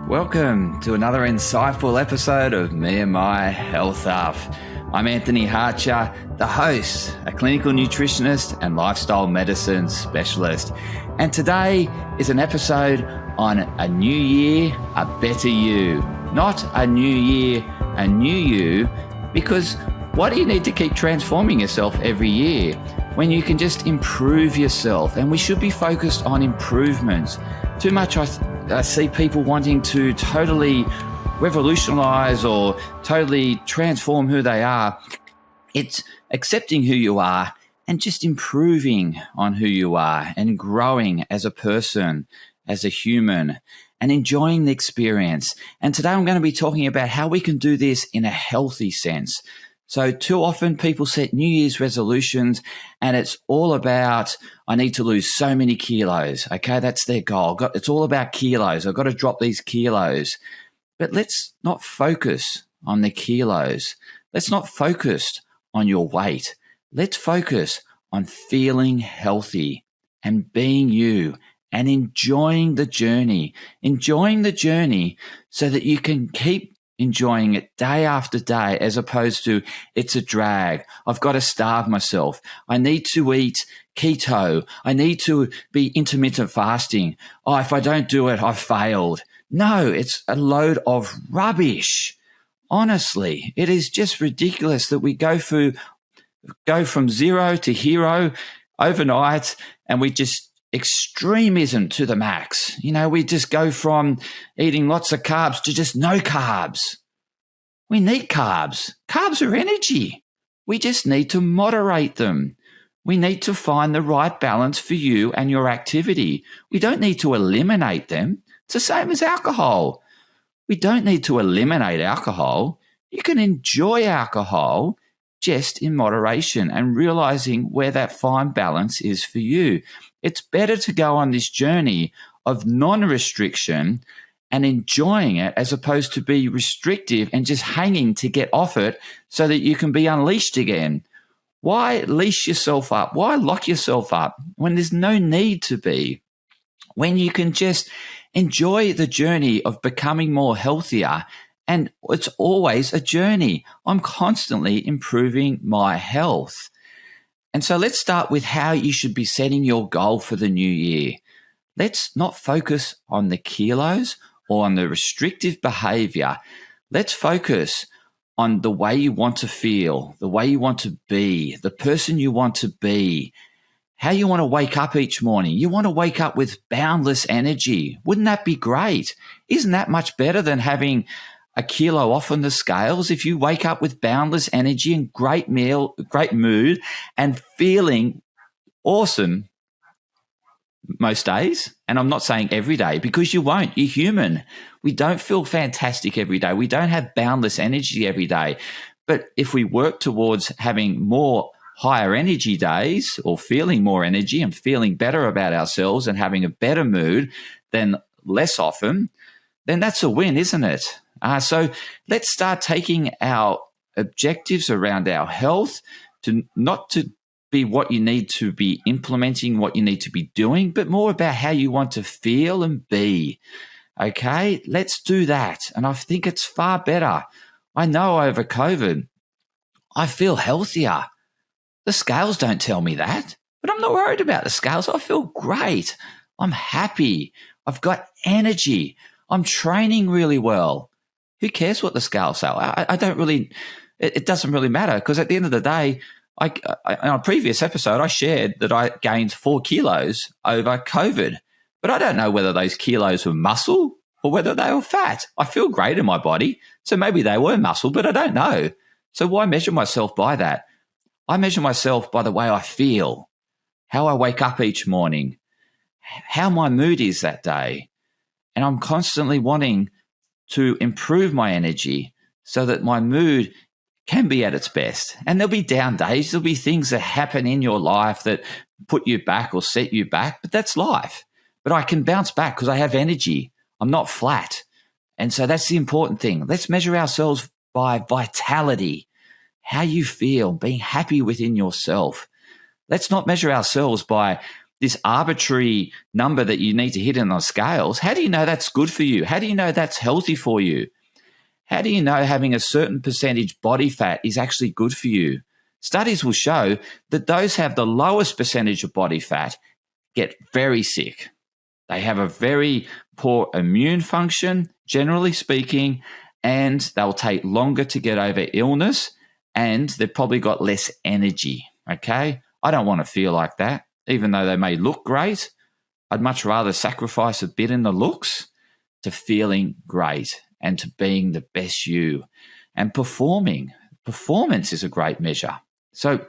Welcome to another insightful episode of Me and My Health Up. I'm Anthony Harcher, the host, a clinical nutritionist and lifestyle medicine specialist. And today is an episode on a new year, a better you. Not a new year, a new you, because why do you need to keep transforming yourself every year when you can just improve yourself? And we should be focused on improvements. Too much I see people wanting to totally revolutionize or totally transform who they are. It's accepting who you are and just improving on who you are and growing as a person, as a human, and enjoying the experience. And today I'm going to be talking about how we can do this in a healthy sense. So too often people set New Year's resolutions and it's all about, I need to lose so many kilos. Okay, that's their goal. It's all about kilos. I've got to drop these kilos. But let's not focus on the kilos. Let's not focus on your weight. Let's focus on feeling healthy and being you and enjoying the journey so that you can keep enjoying it day after day, as opposed to it's a drag. I've got to starve myself. I need to eat keto. I need to be intermittent fasting. Oh, if I don't do it, I've failed. No, it's a load of rubbish. Honestly, it is just ridiculous that we go from zero to hero overnight, and we just extremism to the max. You know, we just go from eating lots of carbs to just no carbs. We need carbs. Carbs are energy. We just need to moderate them. We need to find the right balance for you and your activity. We don't need to eliminate them. It's the same as alcohol. We don't need to eliminate alcohol. You can enjoy alcohol just in moderation and realizing where that fine balance is for you. It's better to go on this journey of non-restriction and enjoying it as opposed to be restrictive and just hanging to get off it so that you can be unleashed again. Why leash yourself up? Why lock yourself up when there's no need to be? When you can just enjoy the journey of becoming more healthier. And it's always a journey. I'm constantly improving my health. And so let's start with how you should be setting your goal for the new year. Let's not focus on the kilos or on the restrictive behavior. Let's focus on the way you want to feel, the way you want to be, the person you want to be, how you want to wake up each morning. You want to wake up with boundless energy. Wouldn't that be great? Isn't that much better than having a kilo off on the scales? If you wake up with boundless energy and great mood and feeling awesome most days, and I'm not saying every day because you won't, you're human. We don't feel fantastic every day. We don't have boundless energy every day. But if we work towards having more higher energy days or feeling more energy and feeling better about ourselves and having a better mood than less often, then that's a win, isn't it? So let's start taking our objectives around our health to not to be what you need to be implementing, what you need to be doing, but more about how you want to feel and be. Okay, let's do that. And I think it's far better. I know over COVID, I feel healthier. The scales don't tell me that, but I'm not worried about the scales. I feel great. I'm happy. I've got energy. I'm training really well. Who cares what the scales say? I don't really, it doesn't really matter because at the end of the day, on a previous episode, I shared that I gained 4 kilos over COVID, but I don't know whether those kilos were muscle or whether they were fat. I feel great in my body, so maybe they were muscle, but I don't know. So why measure myself by that? I measure myself by the way I feel, how I wake up each morning, how my mood is that day. And I'm constantly wanting to improve my energy so that my mood can be at its best. And there'll be down days. There'll be things that happen in your life that put you back or set you back, but that's life. But I can bounce back because I have energy. I'm not flat. And so that's the important thing. Let's measure ourselves by vitality, how you feel, being happy within yourself. Let's not measure ourselves by this arbitrary number that you need to hit in the scales. How do you know that's good for you? How do you know that's healthy for you? How do you know having a certain percentage body fat is actually good for you? Studies will show that those who have the lowest percentage of body fat get very sick. They have a very poor immune function, generally speaking, and they'll take longer to get over illness, and they've probably got less energy, okay? I don't want to feel like that. Even though they may look great, I'd much rather sacrifice a bit in the looks to feeling great and to being the best you and performing. Performance is a great measure. So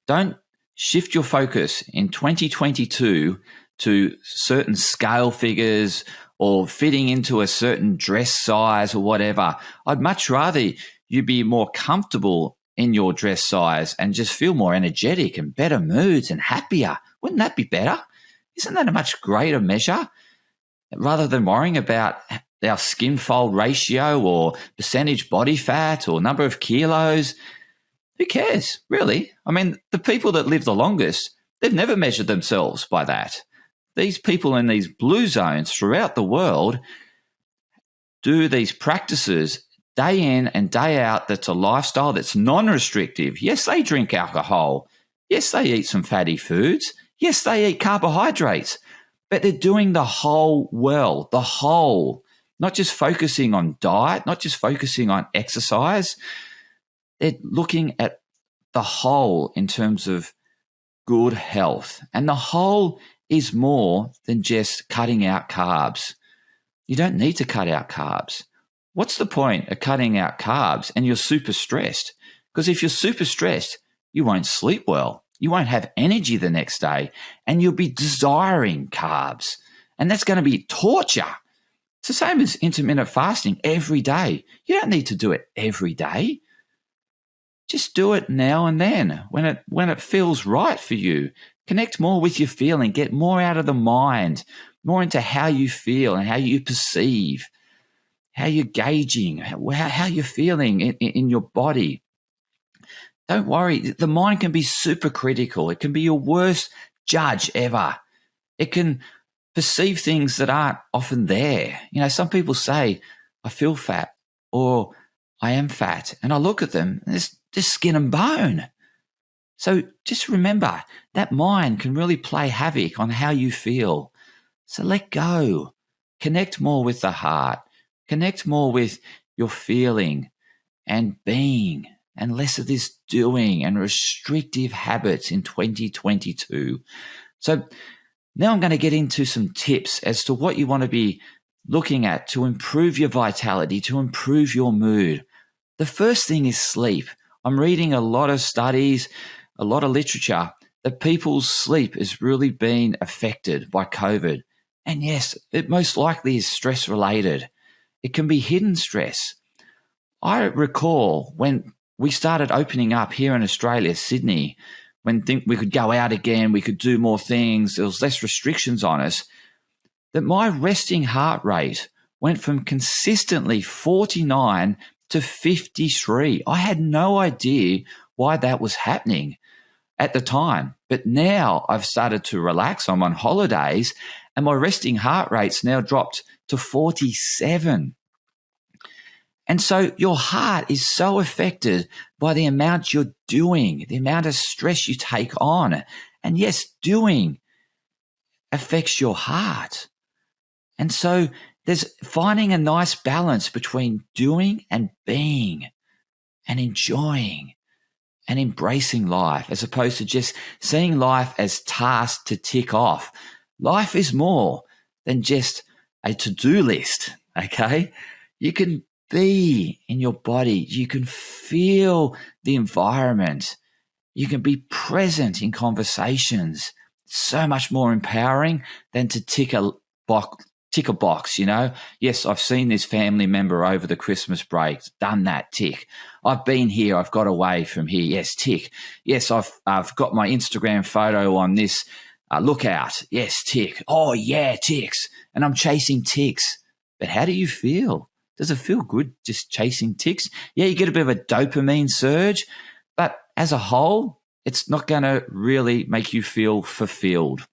don't shift your focus in 2022 to certain scale figures or fitting into a certain dress size or whatever. I'd much rather you be more comfortable in your dress size and just feel more energetic and better moods and happier. Wouldn't that be better? Isn't that a much greater measure? Rather than worrying about our skin fold ratio or percentage body fat or number of kilos, who cares, really? I mean, the people that live the longest, they've never measured themselves by that. These people in these blue zones throughout the world do these practices day in and day out. That's a lifestyle that's non-restrictive. Yes, they drink alcohol. Yes, they eat some fatty foods. Yes, they eat carbohydrates. But they're doing the whole well, the whole, not just focusing on diet, not just focusing on exercise. They're looking at the whole in terms of good health. And the whole is more than just cutting out carbs. You don't need to cut out carbs. What's the point of cutting out carbs and you're super stressed? Because if you're super stressed, you won't sleep well. You won't have energy the next day and you'll be desiring carbs. And that's going to be torture. It's the same as intermittent fasting every day. You don't need to do it every day. Just do it now and then when it feels right for you. Connect more with your feeling. Get more out of the mind, more into how you feel and how you perceive, how you're gauging, how you're feeling in your body. Don't worry. The mind can be super critical. It can be your worst judge ever. It can perceive things that aren't often there. You know, some people say, I feel fat or I am fat. And I look at them and it's just skin and bone. So just remember that mind can really play havoc on how you feel. So let go. Connect more with the heart. Connect more with your feeling and being and less of this doing and restrictive habits in 2022. So now I'm going to get into some tips as to what you want to be looking at to improve your vitality, to improve your mood. The first thing is sleep. I'm reading a lot of studies, a lot of literature that people's sleep is really being affected by COVID. And yes, it most likely is stress related. It can be hidden stress. I recall when we started opening up here in Australia, Sydney, when we could go out again, we could do more things, there was less restrictions on us, that my resting heart rate went from consistently 49 to 53. I had no idea why that was happening at the time. But now I've started to relax. I'm on holidays and my resting heart rate's now dropped to 47. And so your heart is so affected by the amount you're doing, the amount of stress you take on. And yes, doing affects your heart. And so there's finding a nice balance between doing and being and enjoying and embracing life as opposed to just seeing life as tasks to tick off. Life is more than just a to-do list, okay? You can be in your body. You can feel the environment. You can be present in conversations. It's so much more empowering than to tick a box, you know. Yes, I've seen this family member over the Christmas break, done that, tick. I've been here, I've got away from here, yes, tick. Yes, I've got my Instagram photo on this lookout, yes, tick. Oh yeah, ticks. And I'm chasing ticks. But how do you feel? Does it feel good just chasing ticks? Yeah, you get a bit of a dopamine surge, but as a whole, it's not going to really make you feel fulfilled.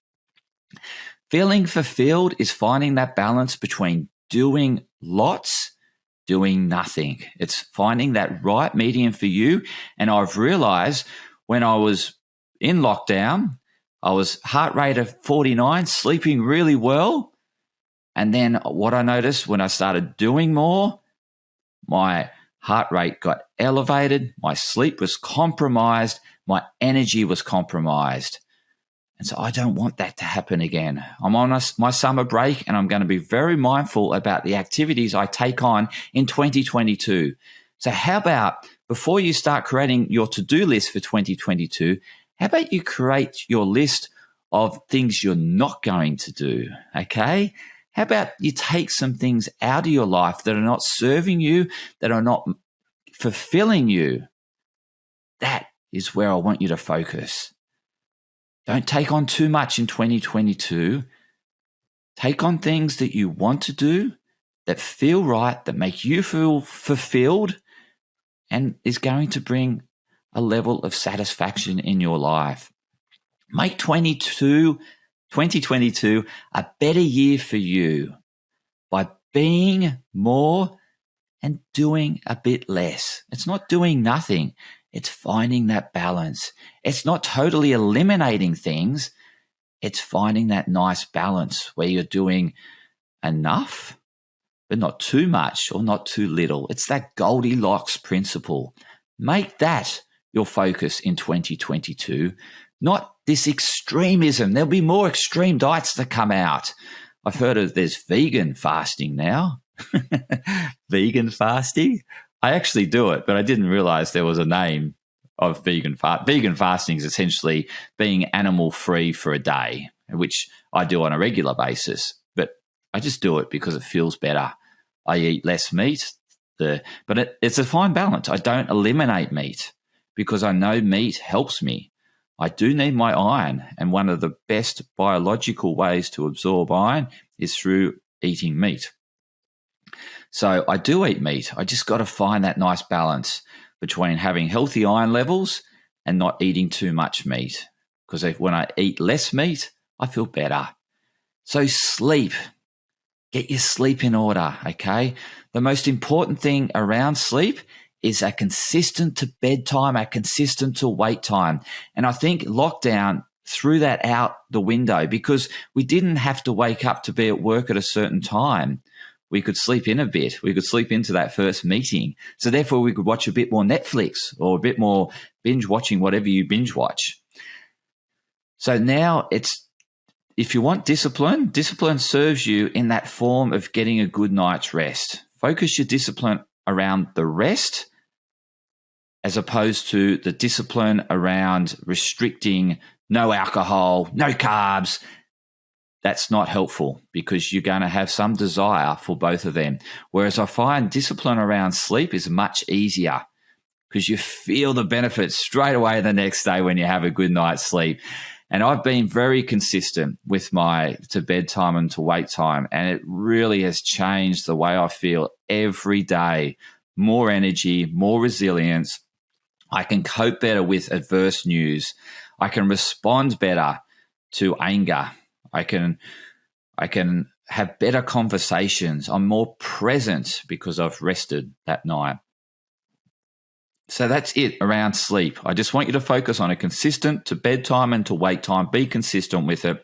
Feeling fulfilled is finding that balance between doing lots, doing nothing. It's finding that right medium for you. And I've realized when I was in lockdown, I was heart rate of 49, sleeping really well. And then what I noticed when I started doing more, my heart rate got elevated, my sleep was compromised, my energy was compromised. And so I don't want that to happen again. I'm on my summer break, and I'm going to be very mindful about the activities I take on in 2022. So how about before you start creating your to-do list for 2022, how about you create your list of things you're not going to do, okay? How about you take some things out of your life that are not serving you, that are not fulfilling you? That is where I want you to focus. Don't take on too much in 2022. Take on things that you want to do, that feel right, that make you feel fulfilled, and is going to bring a level of satisfaction in your life. Make 2022 a better year for you by being more and doing a bit less. It's not doing nothing. It's finding that balance. It's not totally eliminating things. It's finding that nice balance where you're doing enough, but not too much or not too little. It's that Goldilocks principle. Make that your focus in 2022, not this extremism. There'll be more extreme diets that come out. I've heard of there's vegan fasting now. Vegan fasting? I actually do it, but I didn't realize there was a name of vegan fasting is essentially being animal free for a day, which I do on a regular basis. But I just do it because it feels better. I eat less meat, but it's a fine balance. I don't eliminate meat because I know meat helps me. I do need my iron, and one of the best biological ways to absorb iron is through eating meat. So I do eat meat. I just got to find that nice balance between having healthy iron levels and not eating too much meat. Because when I eat less meat, I feel better. So sleep. Get your sleep in order, okay? The most important thing around sleep is a consistent to bedtime, a consistent to wake time. And I think lockdown threw that out the window because we didn't have to wake up to be at work at a certain time. We could sleep in a bit. We could sleep into that first meeting. So therefore, we could watch a bit more Netflix or a bit more binge watching, whatever you binge watch. So now if you want discipline serves you in that form of getting a good night's rest. Focus your discipline around the rest as opposed to the discipline around restricting no alcohol, no carbs. That's not helpful because you're going to have some desire for both of them. Whereas I find discipline around sleep is much easier because you feel the benefits straight away the next day when you have a good night's sleep. And I've been very consistent with my to bedtime and to wake time, and it really has changed the way I feel every day. More energy, more resilience. I can cope better with adverse news. I can respond better to anger. I can have better conversations. I'm more present because I've rested that night. So that's it around sleep. I just want you to focus on a consistent to bedtime and to wake time. Be consistent with it.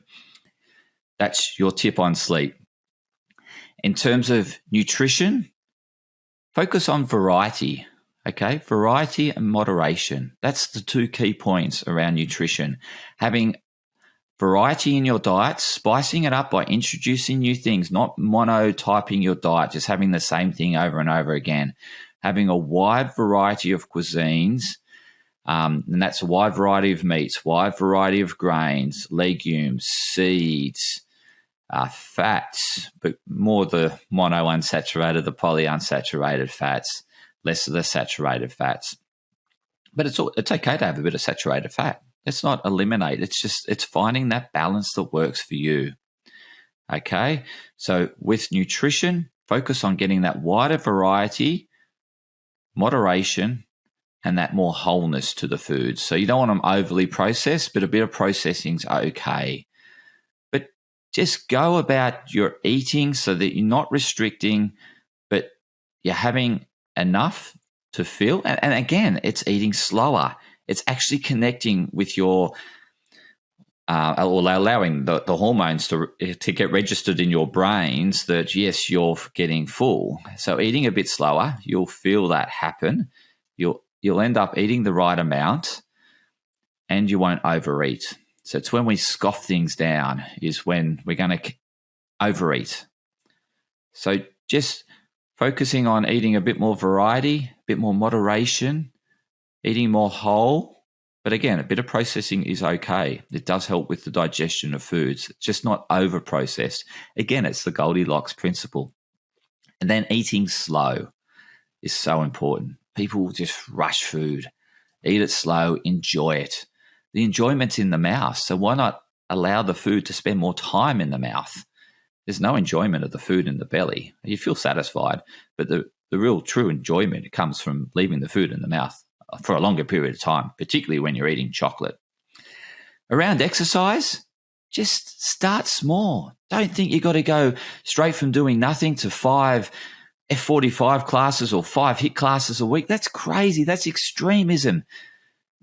That's your tip on sleep. In terms of nutrition, focus on variety, okay? Variety and moderation. That's the two key points around nutrition. Having variety in your diet, spicing it up by introducing new things, not monotyping your diet, just having the same thing over and over again. Having a wide variety of cuisines, and that's a wide variety of meats, wide variety of grains, legumes, seeds, fats, but more the monounsaturated, the polyunsaturated fats, less of the saturated fats. But it's okay to have a bit of saturated fat. Let's not eliminate. It's finding that balance that works for you. Okay? So with nutrition, focus on getting that wider variety, moderation, and that more wholeness to the food. So you don't want them overly processed, but a bit of processing's okay. But just go about your eating so that you're not restricting, but you're having enough to feel. And again, it's eating slower. It's actually connecting with your or allowing the hormones to get registered in your brains that, yes, you're getting full. So eating a bit slower, you'll feel that happen. You'll end up eating the right amount and you won't overeat. So it's when we scoff things down is when we're going to overeat. So just focusing on eating a bit more variety, a bit more moderation, eating more whole. But again, a bit of processing is okay. It does help with the digestion of foods, just not over-processed. Again, it's the Goldilocks principle. And then eating slow is so important. People just rush food, eat it slow, enjoy it. The enjoyment's in the mouth, so why not allow the food to spend more time in the mouth? There's no enjoyment of the food in the belly. You feel satisfied, but the real true enjoyment comes from leaving the food in the mouth for a longer period of time, particularly when you're eating chocolate. Around exercise, just start small. Don't think you've got to go straight from doing nothing to 5 F45 classes or 5 HIIT classes a week. That's crazy. That's extremism.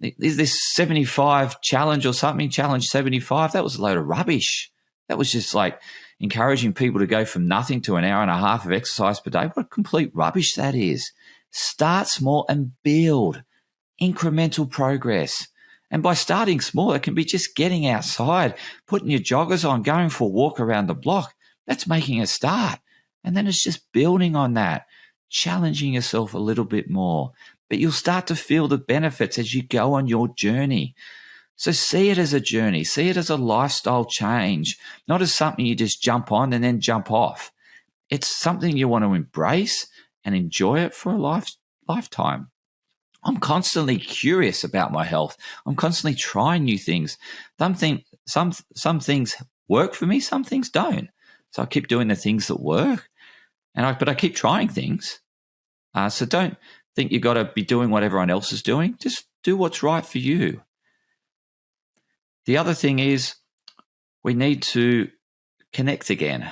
Is this 75 challenge or something, challenge 75? That was a load of rubbish. That was just like encouraging people to go from nothing to an hour and a half of exercise per day. What complete rubbish that is. Start small and build incremental progress. And by starting small, it can be just getting outside, putting your joggers on, going for a walk around the block. That's making a start. And then it's just building on that, challenging yourself a little bit more. But you'll start to feel the benefits as you go on your journey. So see it as a journey. See it as a lifestyle change, not as something you just jump on and then jump off. It's something you want to embrace and enjoy it for a lifetime. I'm constantly curious about my health. I'm constantly trying new things. Some things work for me, some things don't. So I keep doing the things that work, but I keep trying things. So don't think you've got to be doing what everyone else is doing. Just do what's right for you. The other thing is we need to connect again.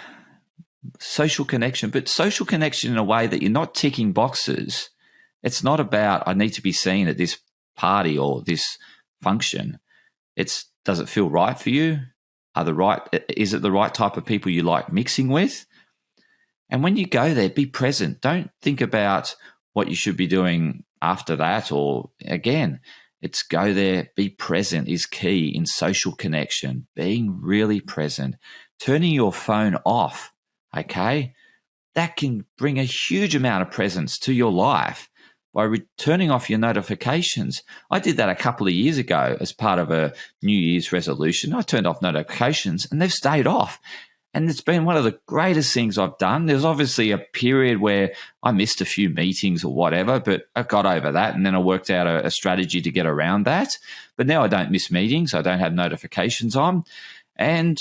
Social connection, but social connection in a way that you're not ticking boxes. It's not about I need to be seen at this party or this function. Does it feel right for you? Is it the right type of people you like mixing with? And when you go there, be present. Don't think about what you should be doing after that. Or again, it's go there, be present is key in social connection. Being really present, turning your phone off. Okay, that can bring a huge amount of presence to your life. By turning off your notifications. I did that a couple of years ago as part of a New Year's resolution. I turned off notifications and they've stayed off. And it's been one of the greatest things I've done. There's obviously a period where I missed a few meetings or whatever, but I got over that and then I worked out a strategy to get around that. But now I don't miss meetings. I don't have notifications on. And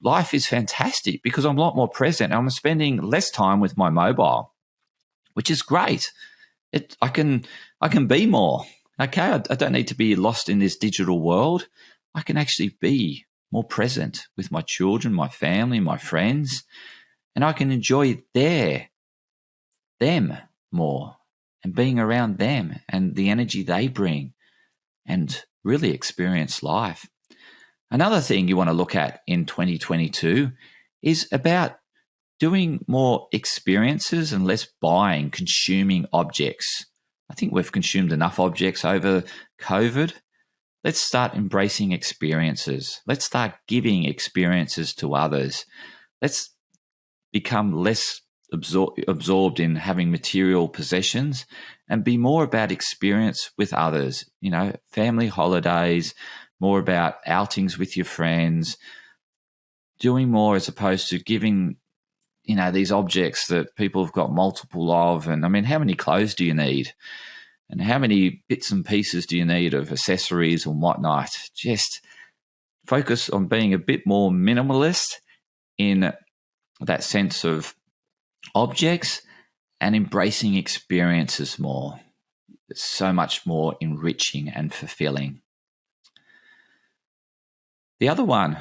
life is fantastic because I'm a lot more present. I'm spending less time with my mobile, which is great. I can be more. Okay, I don't need to be lost in this digital world. I can actually be more present with my children, my family, my friends, and I can enjoy them more and being around them and the energy they bring and really experience life. Another thing you want to look at in 2022 is about doing more experiences and less consuming objects. I think we've consumed enough objects over COVID. Let's start embracing experiences. Let's start giving experiences to others. Let's become less absorbed in having material possessions and be more about experience with others. Family holidays, more about outings with your friends, doing more as opposed to giving these objects that people have got multiple of. And I mean, how many clothes do you need? And how many bits and pieces do you need of accessories and whatnot? Just focus on being a bit more minimalist in that sense of objects and embracing experiences more. that's so much more enriching and fulfilling. The other one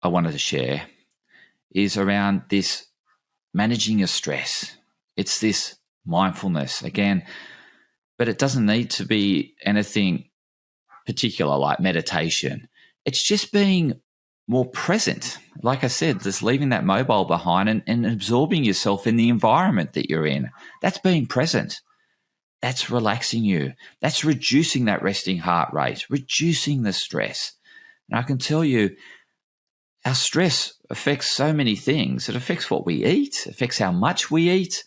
I wanted to share is around this managing your stress. It's this mindfulness again, but it doesn't need to be anything particular like meditation. It's just being more present. Like I said, just leaving that mobile behind and absorbing yourself in the environment that you're in. That's being present. That's relaxing you. That's reducing that resting heart rate, reducing the stress. And I can tell you, our stress affects so many things. It affects what we eat, affects how much we eat.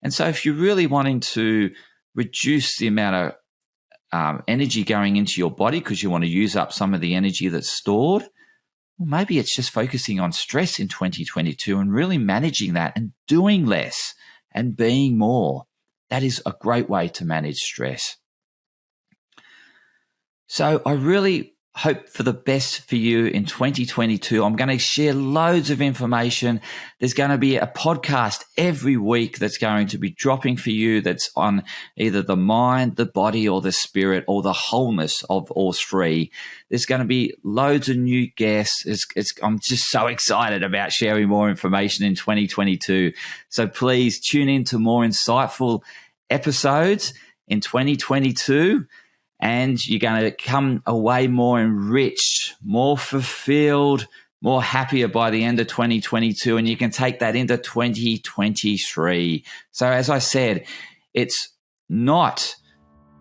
And so if you're really wanting to reduce the amount of energy going into your body because you want to use up some of the energy that's stored, well, maybe it's just focusing on stress in 2022 and really managing that and doing less and being more. That is a great way to manage stress. So I really hope for the best for you in 2022. I'm going to share loads of information. There's going to be a podcast every week that's going to be dropping for you that's on either the mind, the body, or the spirit, or the wholeness of all three. There's going to be loads of new guests. I'm just so excited about sharing more information in 2022. So please tune in to more insightful episodes in 2022. And you're going to come away more enriched, more fulfilled, more happier by the end of 2022. And you can take that into 2023. So as I said, it's not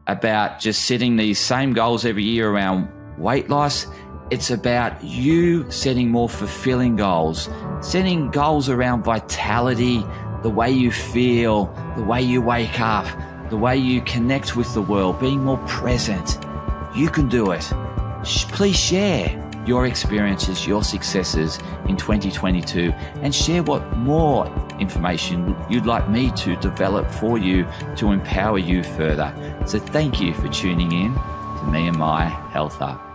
about just setting these same goals every year around weight loss. It's about you setting more fulfilling goals, setting goals around vitality, the way you feel, the way you wake up, the way you connect with the world, being more present. You can do it. Please share your experiences, your successes in 2022, and share what more information you'd like me to develop for you to empower you further. So thank you for tuning in to Me and My Health Up.